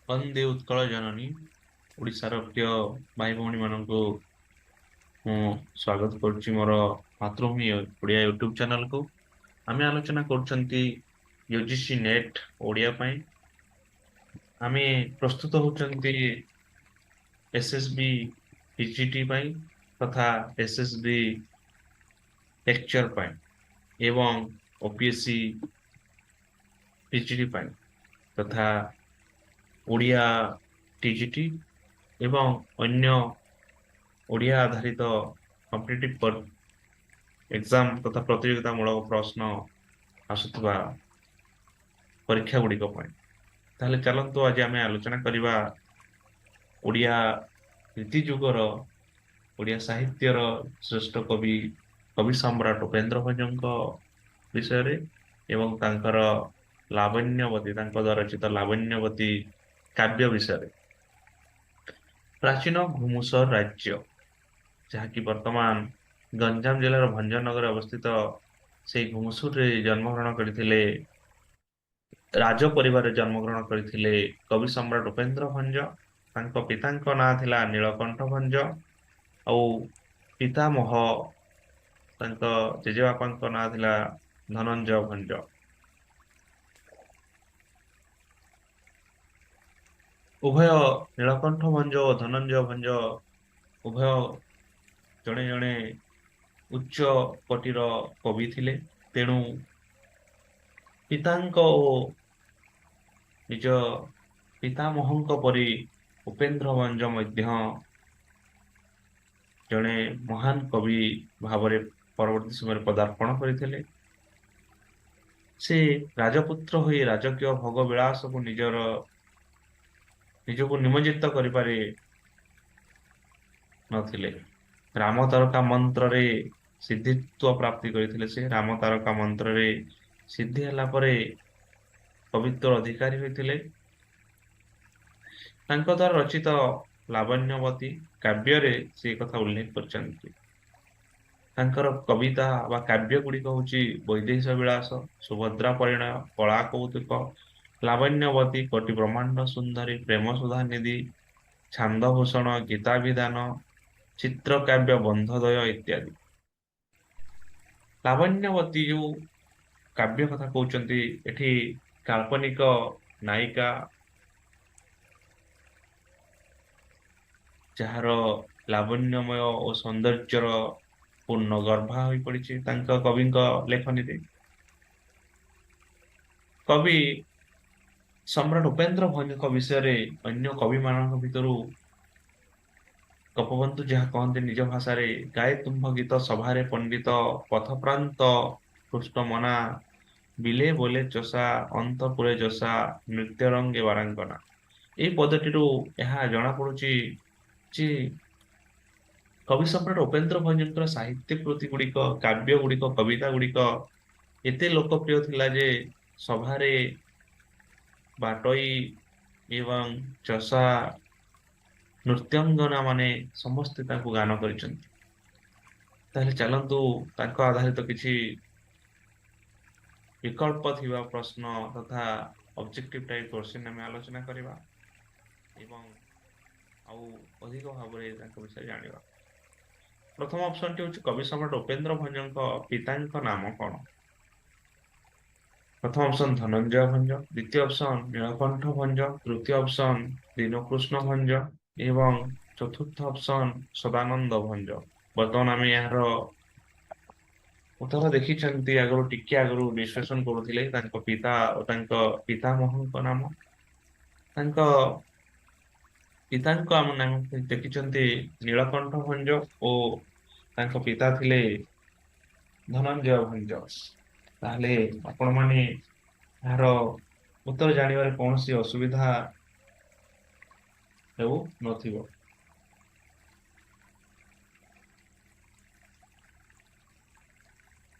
वंदे उत्कल जननी ओडिशार प्रिय भाई भौणी मानक स्वागत करुच्ची मोर मातृभूमि ओडिया यूट्यूब चैनल को आम आलोचना करुँच यूजीसी नेट ओडिया पाई आम प्रस्तुत होती एसएसबी पीजीटी पाई तथा एसएसबी लेक्चर पाई एवं ओपीएससी पीजीटी पाई तथा ओडिया टीजीटी एवं अन्य ओडिया आधारित कॉम्पिटिटिव एग्जाम तथा प्रतियोगितामूलक प्रश्न आसुवा परीक्षा गुड़िक ताहले चलतु आज आम आलोचना करवा ओडिया रीति जुगर ओडिया साहित्यर श्रेष्ठ कवि कवि सम्राट उपेन्द्र भंजଙ୍କ विषय एवं तांकर लावण्यवती द्वारा रचित लावण्यवती काव्य विषय प्राचीन घुमुसर राज्य जहाँकि वर्तमान गंजाम जिलार भंजनगर अवस्थित से घुमुसुर जन्मग्रहण करथिले राज परिवार जन्मग्रहण करथिले कवि सम्राट उपेन्द्र भंज तांको पितांको नाम थिला नीलकंठ भंज और पितामह तांको जेजेबापांको नाम थिला धनंजय भंज। उभय नीलकंठ भंज और धनंजय भंज उभय जड़े जड़े उच्च कोटिर कवि थिले तेणु पितांक ओ निज पितामहंक परि उपेन्द्र भंज मध्य जड़े महान कवि भाव परवर्ती समय पदार्पण करते से राजपुत्र हो राजकीय भोग विलास को निजको निमज्जित करिपारे नथिले राम तारका मंत्र रे सिद्धित्व प्राप्ति करथिले से राम तारका मंत्र रे सिद्धि हला परे पवित्र अधिकारी होइथिले तांको द्वारा रचित लावण्यवती काव्य रे से कथा उल्लेख करछन्ति तांकर कविता वा काव्य गुड़िक होची वैदेश विलास सुभद्रा परिणय कला कौतुक लावण्यवती कोटि ब्रह्मांड सुंदरी प्रेम सुधा निधि छांदभूषण गीता विधान चित्र काव्य बंधोदय इत्यादि लावण्यवती जो काव्य कथा कहते एठी काल्पनिक नायिका जार लावण्यमय और सौंदर्यर पूर्ण गर्भा हो पड़ी कवि लेखनी कवि सम्राट उपेन्द्र भंज विषय अन्य कवि मान भर गोपबंधु जहाँ कहते निज भाषा गाए तुम्भ गीत सभारे पंडित पथप्रांत पृष्ठ मना बिले बोले चषा अंतपुरे जसा नृत्य रंगे वारांगना यही पदटी जना पड़ुची जे कवि सम्राट उपेन्द्र भंजर साहित्य कृति गुड़िक काव्य गुड़िक कविता गुड़िक एते लोकप्रिय थिला जे सभारे बाटई एवं चषा नृत्यांगना माने समस्ते ताको गान करिसंति ताहले चलंतु ताको आधारित किछि विकल्प थिबा प्रश्न तथा ऑब्जेक्टिव टाइप क्वेश्चन में आलोचना करबा एवं आउ अधिक भाव में ताको विषय जानिबा। प्रथम ऑप्शन टी होछि कवि सम्राट उपेन्द्र भंजଙ୍କ पिताଙ୍କ नाम कोन। प्रथम ऑप्शन धनंजय भंज, द्वितीय ऑप्शन नीलकंठ भंज, तृतीय ऑप्शन दीनकृष्ण भंज एवं चतुर्थ ऑप्शन सदानंद भंज। बर्तमान आम यार उत्तर देखी आगु टिके आगु विश्लेषण करुले पिता पितामह नाम पिता आम नाम देखी नीलकंठ भंज और पिता थिले धनंजय भंज। ताहले आपण माने यार उत्तर जानिबार कौन सी असुविधा हेउ नथिबो।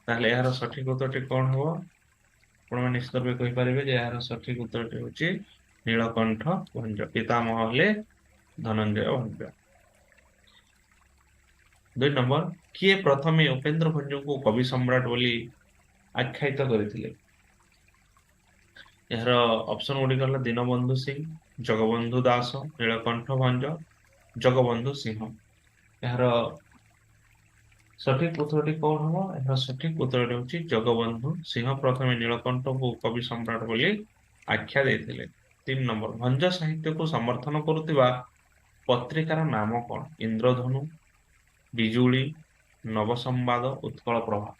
ताहले यार सठिक उत्तर कौन हो आपण निश्चित रूप कहि परिबे जे यार सठिक उत्तर होछि नीलकंठ भंज पितामह हेले धनंजय भंज। 2 नंबर किए प्रथमे उपेन्द्र भंज को कवि सम्राट बोली आख्यायित करथिले। यार ऑप्शन गुडी गला दीनबंधु सिंह, जगबंधु दास, नीलकंठ भंज, जगबंधु सिंह। यार सठिक उत्तरटी कौन हम? यार सठिक उत्तरटी होची जगबंधु सिंह प्रथमे नीलकंठ को कवि सम्राट बोली आख्या देथिले। 3 नंबर, भंज साहित्य को समर्थन करुवा पत्रिकार नाम कौन? इंद्रधनु, बिजुली, नवसंवाद, उत्कल प्रभा।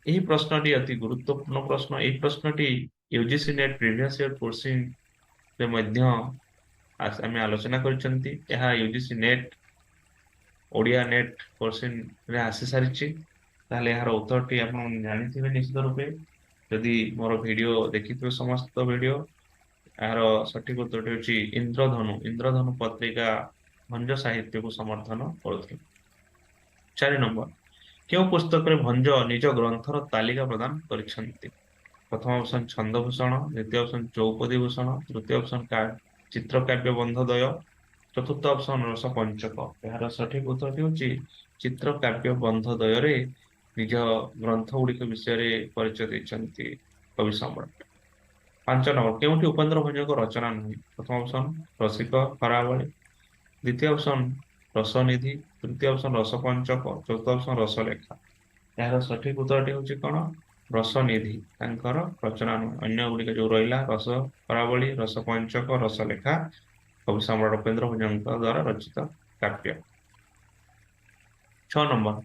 यही प्रश्नटी अति गुरुत्वपूर्ण प्रश्न। यही प्रश्नटी यूजीसी नेट प्रीवियस ईयर कोर्सिंग रे मध्य आमे आलोचना करचंती। यह यूजीसी नेट ओडिया नेट कोर्सिंग रे आसी सारिछि। ताहले यार उत्तरटी आपण जानिथिबे निश्चित रूपे, यदि मोर वीडियो देखिथिबे समस्त वीडियो। यार सठिक उत्तरटी होछि इंद्रधनु। इंद्रधनु पत्रिका भंज साहित्य को समर्थन करुथि। 4 नंबर, केउ पुस्तक रे भंज निज ग्रंथर तालिका प्रदान करिसंती? प्रथम ऑप्शन छंदभूषण, द्वितीय ऑप्शन चौपदी भूषण, तृतीय ऑप्शन चित्रकाव्य बंधोदय, चतुर्थ ऑप्शन रस पंचक। यार सठिक उत्तरटी होछि चित्रकाव्य बंधोदय रे निज ग्रंथ गुड़िक विषय परिचय देइछंती कवि सम्राट। 5 नंबर, केउठी उपेन्द्र भंजक रचना नुहे? प्रथम ऑप्शन रसिक खरावळी, द्वितीय ऑप्शन रसनिधि, तृतीय ऑप्शन रसपंचक, चतुर्थ ऑप्शन रसलेखा। यार सठिक उत्तरटी होछि कोन? रसनिधि तांकर रचना नुहे। अन्य गुड़िक जो रहिला रस खरावळी, रसपंचक, रसलेखा कवि सम्राट उपेन्द्र भंजक द्वारा रचित काव्य। 6 नंबर,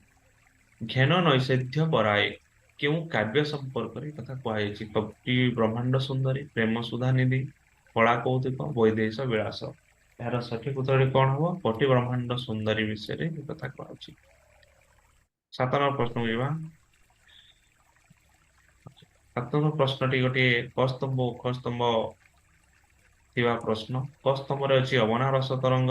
घेन नैषेध्य पराये केउ काव्य संपर्क रे कथा कहैछि? कपटी ब्रह्मांड सुंदरी, प्रेम सुधा निधि, कला कौतुक, वैदेश विलास। यार सठिक उत्तर कौन हम? कपटी ब्रह्मांड सुंदरी विषय रे कथा कहैछि। 7 नंबर प्रश्न बुझिबा। 7 नंबर प्रश्नटी गोटे कस्तंभ खस्तंभ थिबा प्रश्न। कस्तंभ रे अछि अवना रस तरंग,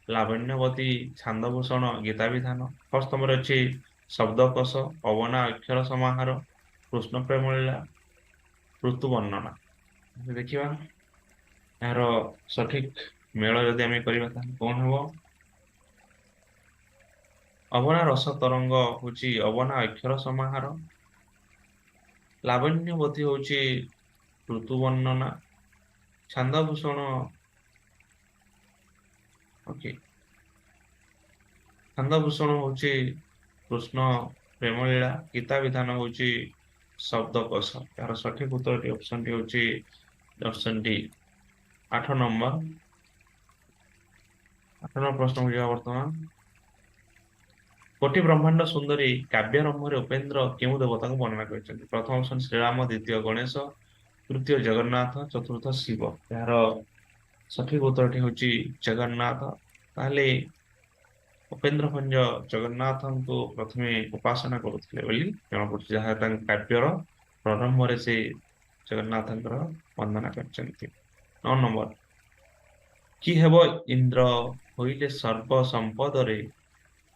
लावण्यवती, छांदभूषण, गीता विधान। खस्तंभ रे अछि शब्दकोश, अवना अक्षर समाहार, कृष्ण प्रेम लीला, ऋतु वर्णना। देखिबा यार सठिक मेल जदि आमे करिबा ताहे कोन हबो? अवना रस तरंग होची अवना अक्षर समाहार, लावण्यवती होची ऋतु वर्णना, छांदभूषण ओके छांदभूषण होची कृष्ण प्रेम लीला, गीता विधान होची शब्दकोश। यार सठिक उत्तर ऑप्शन टी होची ऑप्शन डी 8 नंबर। 8 नंबर प्रश्न बुझिबा वर्तमान। कोटि ब्रह्मांड सुंदरी काव्यारंभ रे उपेन्द्र केउ देवता को वर्णना करिसेंती? प्रथम ऑप्शन श्रीराम, द्वितीय गणेश, तृतीय जगन्नाथ, चतुर्थ शिव। यार सठिक उत्तरटी होची जगन्नाथ। ताहले उपेन्द्र भंज जगन्नाथ को प्रथमे उपासना करुଥିଲେ ବୋଲି जଣା पड़ुଛି, ଯାହା ତାଙ୍କ କାବ୍ୟର प्रारंभରେ से जगन्नाथଙ୍କର वंदना କରିଛନ୍ତି। 9 नंबर, କି ହେବ ଇନ୍ଦ୍ର ହୋଇଲେ ସର୍ବ ସମ୍ପଦରେ,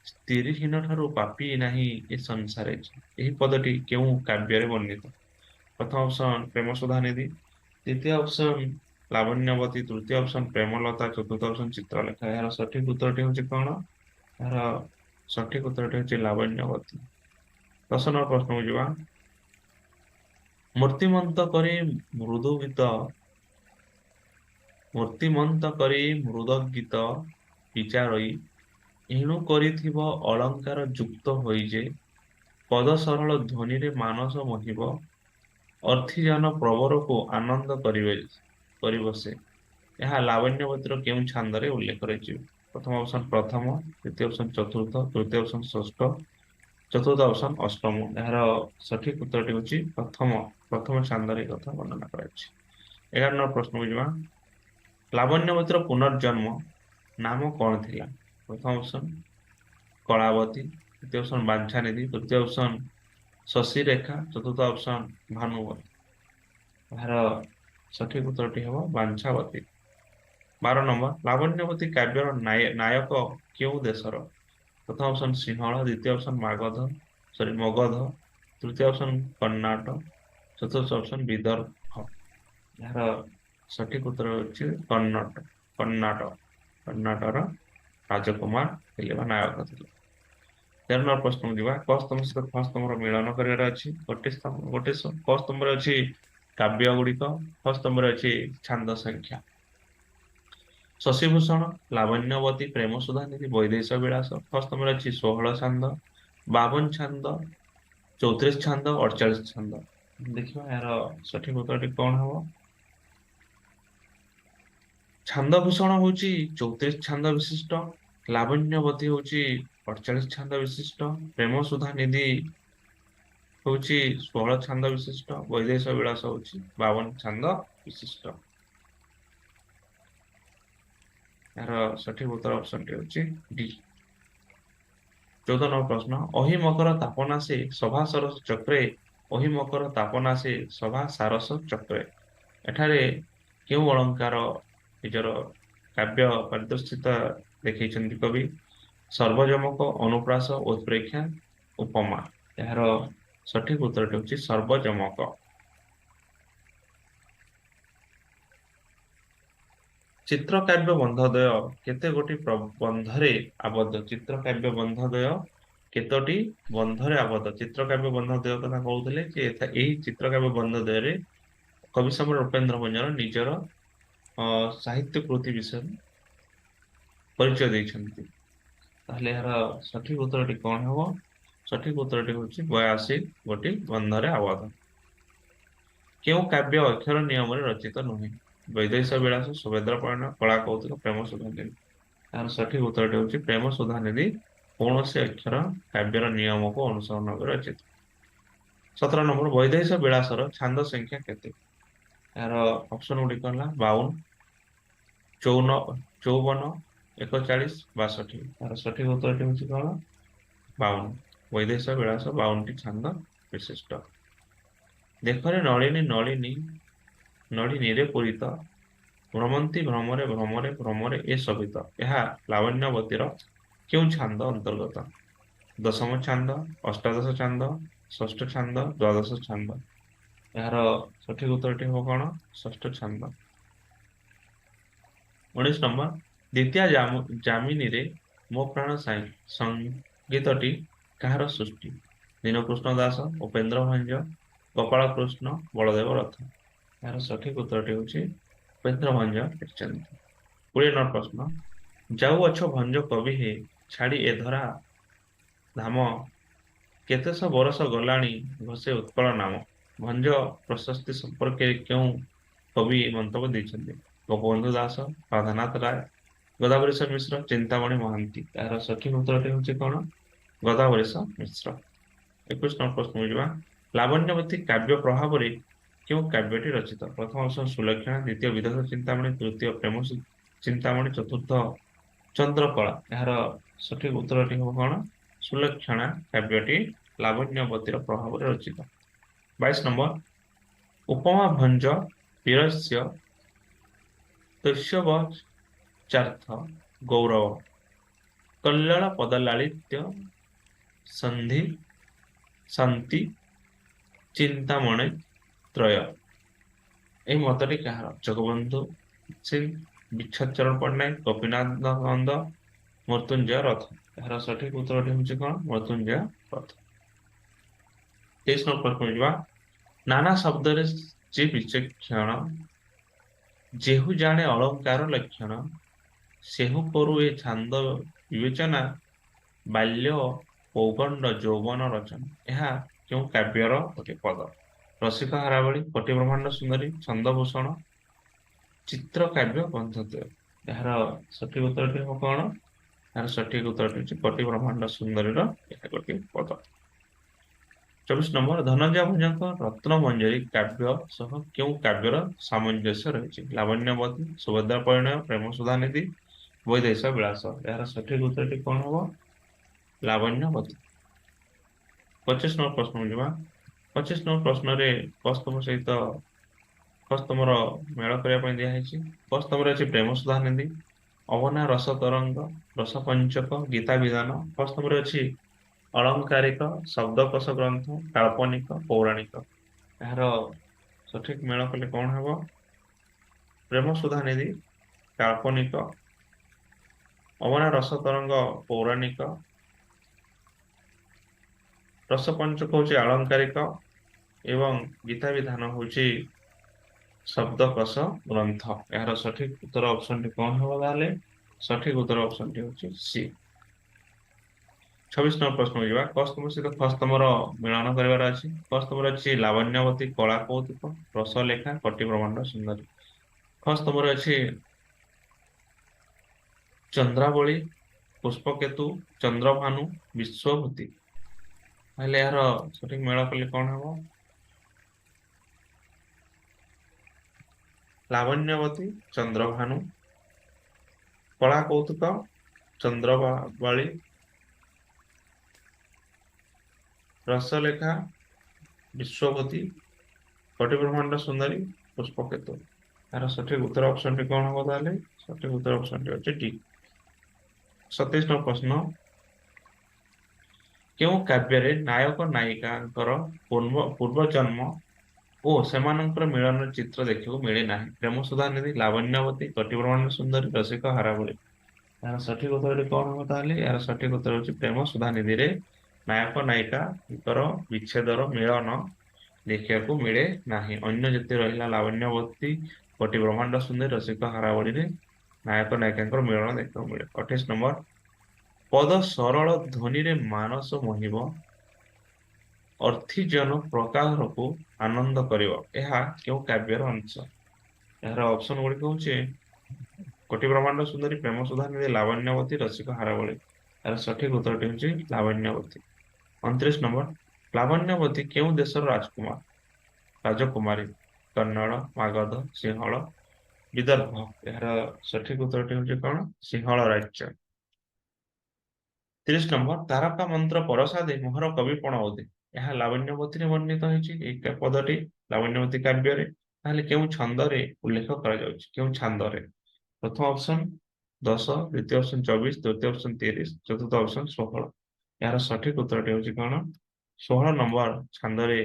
ସ୍ତ୍ରୀହୀନ ଠାରୁ ପାପୀ ନାହିଁ ଏ ସଂସାରେ। ଏହି ପଦଟି କେଉଁ କାବ୍ୟରେ ବର୍ଣ୍ଣିତ? प्रथम ऑप्शन प्रेम सुधा निधि, द्वितीय ऑप्शन लावण्यवती, तृतीय ऑप्शन प्रेमलता, चतुर्थ ऑप्शन चित्रलेखा। यार सठिक उत्तरटी होची कोन? यार सठिक उत्तरटी होची लावण्यवती। 10 नंबर प्रश्न बुझिबा। मूर्तिमंत करी मृदु गीत, मूर्तिमंत करी मृद गीत विचारई, एणु करिथिब अलंकार युक्त होई जे, पद सरल ध्वनि रे मानस मोहिब, अर्थीजन प्रवर को आनंद करिवे से। यह लावण्यवतीर केउं छांदरे उल्लेख रहिछि? प्रथम ऑप्शन प्रथम, द्वितीय ऑप्शन चतुर्थ, तृतीय ऑप्शन षष्ठ, चतुर्थ ऑप्शन अष्टम। यार सठिक उत्तरटी होछि प्रथम। प्रथम छांदरे कथा वर्णना कराछि। 11 नंबर प्रश्न बुझिबा। लावण्यवतीर पुनर्जन्म नाम कौन थिला? प्रथम ऑप्शन कलावती, द्वितीय ऑप्शन बांछानिधि, तृतीय ऑप्शन शशि रेखा, चतुर्थ ऑप्शन भानुवती। यार सठिक उत्तरटी हेबो बांछावती। 12 नंबर, लावण्यवती काव्यर नायक केउ देशर? प्रथम ऑप्शन सिंहल, द्वितीय ऑप्शन मगध, तृतीय ऑप्शन कर्णाटक, चतुर्थ ऑप्शन विदर्भ। यार सठिक उत्तर होछि कर्णाटक। कर्णाटक राजकुमार थिले बा नायक थिले। 13 नंबर प्रश्न बुझिबा। क स्तंभ सहित ख स्तंभर मिलन करिवार अछि। गोटे क स्तंभरे अछि काव्य गुड़िक, ख स्तंभरे अछि छांद संख्या। ଶଶିଭୂଷଣ, ଲାବଣ୍ୟବତୀ, ପ୍ରେମ ସୁଧାନିଧି, ବୈଦେହୀଶ ବିଳାସ। ଫାର୍ଷ୍ଟ ନମ୍ବର ଅଛି 16 ଛାନ୍ଦ, 52 ଛାନ୍ଦ, 34 ଛାନ୍ଦ, 48 ଛାନ୍ଦ। ଦେଖିବା ଏହାର ସଠିକ ଉତ୍ତରଟି କଣ ହବ। ଛାନ୍ଦଭୂଷଣ ହଉଛି 34 ଛାନ୍ଦ ବିଶିଷ୍ଟ, ଲାବଣ୍ୟବତୀ ହଉଛି 48 ଛାନ୍ଦ ବିଶିଷ୍ଟ, ପ୍ରେମ ସୁଧାନିଧି ହଉଛି 16 ଛାନ୍ଦ ବିଶିଷ୍ଟ, ବୈଦେହୀଶ ବିଳାସ ହଉଛି 52 ଛାନ୍ଦ ବିଶିଷ୍ଟ। ଏହାର ସଠିକ ଉତ୍ତର ଅପସନଟି ହଉଛି ଡି। 14 ନମ୍ବର ପ୍ରଶ୍ନ, ଅହିମକର ତାପନାଶେ ସଭା ସରସ ଚକ୍ରେ, ଅହିମକର ତାପନାଶେ ସଭା ସାରସ ଚକ୍ରେ। ଏଠାରେ କେଉଁ ଅଳଙ୍କାର ନିଜର କାବ୍ୟ ପାରିଦର୍ଶିତା ଦେଖେଇଛନ୍ତି କବି। ସର୍ବଯମକ, ଅନୁପ୍ରାସ, ଉତ୍ପ୍ରେକ୍ଷା, ଉପମା। ଏହାର ସଠିକ ଉତ୍ତରଟି ହେଉଛି ସର୍ବଯମକ। ଚିତ୍ରକାବ୍ୟ ବନ୍ଧଦ୍ୱୟ କେତେ ଗୋଟି ବନ୍ଧରେ ଆବଦ୍ଧ। ଚିତ୍ରକାବ୍ୟ ବନ୍ଧଦ୍ୱୟ କେତୋଟି ବନ୍ଧରେ ଆବଦ୍ଧ। ଚିତ୍ରକାବ୍ୟ ବନ୍ଧଦ୍ୱୟ କଥା କହୁଥିଲେ ଯେ ଏହି ଚିତ୍ରକାବ୍ୟ ବନ୍ଧଦ୍ୱୟରେ କବି ସମ୍ରାଟ ଉପେନ୍ଦ୍ର ଭଞ୍ଜର ନିଜର ସାହିତ୍ୟ କୃତି ବିଷୟରେ ପରିଚୟ ଦେଇଛନ୍ତି। ତାହେଲେ ଏହାର ସଠିକ ଉତ୍ତରଟି କଣ ହେବ। ସଠିକ ଉତ୍ତରଟି ହେଉଛି 82 ଗୋଟି ବନ୍ଧରେ ଆବଦ୍ଧ। କେଉଁ କାବ୍ୟ ଅକ୍ଷର ନିୟମରେ ରଚିତ ନୁହେଁ। ବୈଦେହୀଶ ବିଳାସ, ସୁଭଦ୍ରା ପରିଣୟ, କଳା କୌତୁକ, ପ୍ରେମ ସୁଧାନିଧି। ଏହାର ସଠିକ ଉତ୍ତରଟି ହେଉଛି ପ୍ରେମ ସୁଧାନିଧି କୌଣସି ଅକ୍ଷର କାବ୍ୟର ନିୟମକୁ ଅନୁସରଣ କରି ରଚିତ। 17 ନମ୍ବର, ବୈଦେହୀଶ ବିଳାସର ଛାନ୍ଦ ସଂଖ୍ୟା କେତେ। ଏହାର ଅପସନ ଗୁଡ଼ିକ ହେଲା 52, 54, 41, 62। ଏହାର ସଠିକ ଉତ୍ତରଟି ହେଉଛି କଣ 52। ବୈଦେହୀଶ ବିଳାସ 52ଟି ଛାନ୍ଦ ବିଶିଷ୍ଟ। ଦେଖରେ ନଳିନୀ ନଳିନୀ ନଳିନୀରେ ପୂରିତ, ଭ୍ରମନ୍ତି ଭ୍ରମରେ ଭ୍ରମରେ ଭ୍ରମରେ ଏ ଶୋଭିତ। ଏହା ଲାବଣ୍ୟବତୀର କେଉଁ ଛାନ୍ଦ ଅନ୍ତର୍ଗତ। ଦଶମ ଛାନ୍ଦ, ଅଷ୍ଟାଦଶ ଛାନ୍ଦ, ଷଷ୍ଠ ଛାନ୍ଦ, ଦ୍ୱାଦଶ ଛାନ୍ଦ। ଏହାର ସଠିକ ଉତ୍ତରଟି ହେବ କଣ ଷଷ୍ଠ ଛାନ୍ଦ। 19 ନମ୍ବର, ଦ୍ୱିତୀୟା ଯାମିନୀରେ ମୋ ପ୍ରାଣ ସାଇ ସଙ୍ଗୀତଟି କାହାର ସୃଷ୍ଟି। ଦୀନକୃଷ୍ଣ ଦାସ, ଉପେନ୍ଦ୍ର ଭଞ୍ଜ, ଗୋପାଳ କୃଷ୍ଣ, ବଳଦେବ ରଥ। ଏହାର ସଠିକ ଉତ୍ତରଟି ହେଉଛି ଉପେନ୍ଦ୍ର ଭଞ୍ଜ ଲେଖିଛନ୍ତି। 20 ନମ୍ବର ପ୍ରଶ୍ନ, ଯାଉଅଛ ଭଞ୍ଜ କବି ହେ ଛାଡ଼ି ଏ ଧରା ଧାମ, କେତେଶ ବରଷ ଗଲାଣି ଘୋଷେ ଉତ୍କଳ ନାମ। ଭଞ୍ଜ ପ୍ରଶସ୍ତି ସମ୍ପର୍କରେ କେଉଁ କବି ମନ୍ତବ୍ୟ ଦେଇଛନ୍ତି। ଗୋପବନ୍ଧୁ ଦାସ, ରାଧାନାଥ ରାୟ, ଗୋଦାବରୀଶ ମିଶ୍ର, ଚିନ୍ତାମଣି ମହାନ୍ତି। ଏହାର ସଠିକ ଉତ୍ତରଟି ହେଉଛି କଣ ଗୋଦାବରୀଶ ମିଶ୍ର। 21 ନମ୍ବର ପ୍ରଶ୍ନ ଯିବା, ଲାବଣ୍ୟବତୀ କାବ୍ୟ ପ୍ରଭାବରେ କେଉଁ କାବ୍ୟଟି ରଚିତ। ପ୍ରଥମ ଅପସନ ସୁଲକ୍ଷଣା, ଦ୍ୱିତୀୟ ବିଦଗ୍ଧ ଚିନ୍ତାମଣି, ତୃତୀୟ ପ୍ରେମ ଚିନ୍ତାମଣି, ଚତୁର୍ଥ ଚନ୍ଦ୍ରକଳା। ଏହାର ସଠିକ ଉତ୍ତରଟି ହେବ କଣ ସୁଲକ୍ଷଣା କାବ୍ୟଟି ଲାବଣ୍ୟବତୀର ପ୍ରଭାବରେ ରଚିତ। 22 ନମ୍ବର, ଉପମା ଭଞ୍ଜ ବୀରସ୍ୟ ତୈଶବଚାର୍ଥ ଗୌରବ, କଲ୍ୟାଣ ପଦଲାଳିତ୍ୟ ସନ୍ଧି ଶାନ୍ତି ଚିନ୍ତାମଣି ତ୍ରୟ। ଏହି ମତଟି କାହାର। ଜଗବନ୍ଧୁ ସିଂ, ବିଚ୍ଛେଦ ଚରଣ ପଟ୍ଟନାୟକ, ଗୋପୀନାଥ ନନ୍ଦ, ମୃତ୍ୟୁଞ୍ଜୟ ରଥ। ଏହାର ସଠିକ ଉତ୍ତରଟି ହେଉଛି କଣ ମୃତ୍ୟୁଞ୍ଜୟ ରଥ। 23 ନମ୍ବର ପ୍ରଶ୍ନ ଯିବା, ନାନା ଶବ୍ଦରେ ଯେ ବିଚକ୍ଷଣ, ଯେହୁ ଜାଣେ ଅଳଙ୍କାର ଲକ୍ଷଣ, ସେହୁ କରୁ ଏ ଛାନ୍ଦ ବିବେଚନା, ବାଲ୍ୟ ପୌଗଣ୍ଡ ଯୌବନ ରଚନା। ଏହା କେଉଁ କାବ୍ୟର ଗୋଟିଏ ପଦ। ରସିକ ହାରାବଳୀ, କୋଟି ବ୍ରହ୍ମାଣ୍ଡ ସୁନ୍ଦରୀ, ଛନ୍ଦଭୂଷଣ, ଚିତ୍ର କାବ୍ୟ ବନ୍ଧଦ୍ୱୟ। ଏହାର ସଠିକ ଉତ୍ତରଟି ହେବ କଣ। ଏହାର ସଠିକ ଉତ୍ତରଟି ହେଉଛି କୋଟି ବ୍ରହ୍ମାଣ୍ଡ ସୁନ୍ଦରୀର ଏହା ଗୋଟିଏ ପଦ। 24 ନମ୍ବର, ଧନଞ୍ଜୟ ଭଞ୍ଜଙ୍କ ରତ୍ନମଞ୍ଜରୀ କାବ୍ୟ ସହ କେଉଁ କାବ୍ୟର ସାମଞ୍ଜସ୍ୟ ରହିଛି। ଲାବଣ୍ୟବତୀ, ସୁଭଦ୍ରା ପରିଣୟ, ପ୍ରେମ ସୁଧାନିଧି, ବୈଦେହୀଶ ବିଳାସ। ଏହାର ସଠିକ ଉତ୍ତରଟି କଣ ହବ ଲାବଣ୍ୟବତୀ। 25 ନମ୍ବର ପ୍ରଶ୍ନ ଯିବା, 25 ନମ୍ବର ପ୍ରଶ୍ନରେ କସ୍ତମ ସହିତ କସ୍ତମର ମେଳ କରିବା ପାଇଁ ଦିଆହେଇଛି। କସ୍ତମରେ ଅଛି ପ୍ରେମ ସୁଧାନିଧି, ଅବନା ରସ ତରଙ୍ଗ, ରସ ପଞ୍ଚକ, ଗୀତା ବିଧାନ। କସ୍ତମରେ ଅଛି ଅଳଙ୍କାରିକ, ଶବ୍ଦକୋଷ ଗ୍ରନ୍ଥ, କାଳ୍ପନିକ, ପୌରାଣିକ। ଏହାର ସଠିକ ମେଳ କଲେ କଣ ହେବ ପ୍ରେମ ସୁଧାନିଧି କାଳ୍ପନିକ, ଅବନା ରସ ତରଙ୍ଗ ପୌରାଣିକ, ରସ ପଞ୍ଚକ ହଉଛି ଆଳଙ୍କାରିକ ଏବଂ ଗୀତା ବିଧାନ ହଉଛି शब्दकोश ग्रंथ। यार सठिक उत्तर ऑप्शन टी कौन होगा ताले? सठिक उत्तर ऑप्शन टी होची सी। 26 नंबर प्रश्न होइबा कस्तम सहित खस्तमर मिलन करिवार अछि। कस्तमर अछि लावण्यवती, कला कौतुक, रसलेखा, कटि ब्रह्मांड सुंदरी। खस्तमर अछि चंद्रावली, पुष्पकेतु, चंद्रभानु, विश्वभूति। ताहले यार सठिक मेल कले कौन हबो? लावण्यवती, चंद्रभानु, कला कौतुक, चंद्रवाली, रसलेखा, विश्वभूति, कटिब्रह्मांड सुंदरी, पुष्पकेतु। यार सठिक उत्तर ऑप्शन टी कौन हबो ताले? सठिक उत्तर ऑप्शन टी होची डी। 27 नंबर प्रश्न केउ काव्ୟରେ ନାୟକ ନାୟିକାଙ୍କର ପୂର୍ବ ଜନ୍ମ ଓ ସେମାନଙ୍କର ମିଳନର ଚିତ୍ର ଦେଖିବାକୁ ମିଳେ ନାହିଁ? ପ୍ରେମ ସୁଧାନିଧି, ଲାବଣ୍ୟବତୀ, କଟିବ୍ରହ୍ମାଣ୍ଡ ସୁନ୍ଦରୀ, ରସିକ ହାରାବଳି। ଏହାର ସଠିକ ଉତ୍ତରଟି କଣ ହବ ତାହେଲେ? ଏହାର ସଠିକ ଉତ୍ତର ହେଉଛି ପ୍ରେମ ସୁଧାନିଧିରେ ନାୟକ ନାୟିକାଙ୍କର ବିଚ୍ଛେଦର ମିଳନ ଦେଖିବାକୁ ମିଳେ ନାହିଁ। ଅନ୍ୟ ଯେତେ ରହିଲା ଲାବଣ୍ୟବତୀ, କଟିବ୍ରହ୍ମାଣ୍ଡ ସୁନ୍ଦରୀ, ରସିକ ହାରାବଳିରେ ନାୟକ ନାୟିକାଙ୍କର ମିଳନ ଦେଖିବାକୁ ମିଳେ। 28 ନମ୍ବର ପଦ ସରଳ ଧ୍ୱନିରେ ମାନସ ମୋହିବ, ଅର୍ଥିଜନ ପ୍ରକାରକୁ ଆନନ୍ଦ କରିବ। ଏହା କେଉଁ କାବ୍ୟର ଅଂଶ? ଏହାର ଅପସନ ଗୁଡିକ ହଉଛି କୋଟି ବ୍ରହ୍ମାଣ୍ଡ ସୁନ୍ଦରୀ, ପ୍ରେମ ସୁଧାନିଧି, ଲାବଣ୍ୟବତୀ, ରସିକ ହାରାବଳି। ଏହାର ସଠିକ ଉତ୍ତରଟି ହେଉଛି ଲାବଣ୍ୟବତୀ। 29 ନମ୍ବର ଲାବଣ୍ୟବତୀ କେଉଁ ଦେଶର ରାଜକୁମାରୀ? କନ୍ନଡ଼, ମାଗଧ, ସିଂହଳ, ବିଦର୍ଭ। ଏହାର ସଠିକ ଉତ୍ତରଟି ହେଉଛି କଣ? ସିଂହଳ ରାଜ୍ୟ। 30 ନମ୍ବର ତାରକା ମନ୍ତ୍ର ପରସା ଦେଇ ମୋହର କବିପଣ ଓଦେ। ଏହା ଲାବଣ୍ୟବତୀରେ ବର୍ଣ୍ଣିତ ହୋଇଛି ଏହି ପଦଟି ଲାବଣ୍ୟବତୀ କାବ୍ୟରେ। ତାହେଲେ କେଉଁ ଛନ୍ଦରେ ଉଲ୍ଲେଖ କରାଯାଉଛି? କେଉଁ ଛାନ୍ଦରେ? ପ୍ରଥମ ଅପସନ 10, ଦ୍ୱିତୀୟ ଅପସନ 24, ତୃତୀୟ ଅପସନ 30, ଚତୁର୍ଥ ଅପସନ 16। ଏହାର ସଠିକ ଉତ୍ତରଟି ହେଉଛି କଣ? 16 ନମ୍ବର ଛାନ୍ଦରେ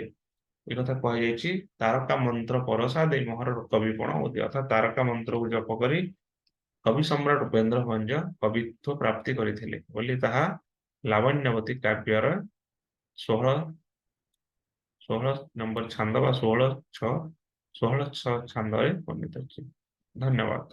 ଏ କଥା କୁହାଯାଇଛି ତାରକା ମନ୍ତ୍ର ପରସା ଦେଇ ମୋହର କବିପଣ ଓଦେ। ଅର୍ଥାତ୍ ତାରକା ମନ୍ତ୍ରକୁ ଜପ କରି କବି ସମ୍ରାଟ ଉପେନ୍ଦ୍ର ଭଞ୍ଜ କବିତ୍ୱ ପ୍ରାପ୍ତି କରିଥିଲେ ବୋଲି ତାହା ଲାବଣ୍ୟବତୀ କାବ୍ୟର 16 16 ନମ୍ବର ଛାନ୍ଦ ବା 16 6 ଛନ୍ଦରେ ବର୍ଣ୍ଣିତ ଅଛି। ଧନ୍ୟବାଦ।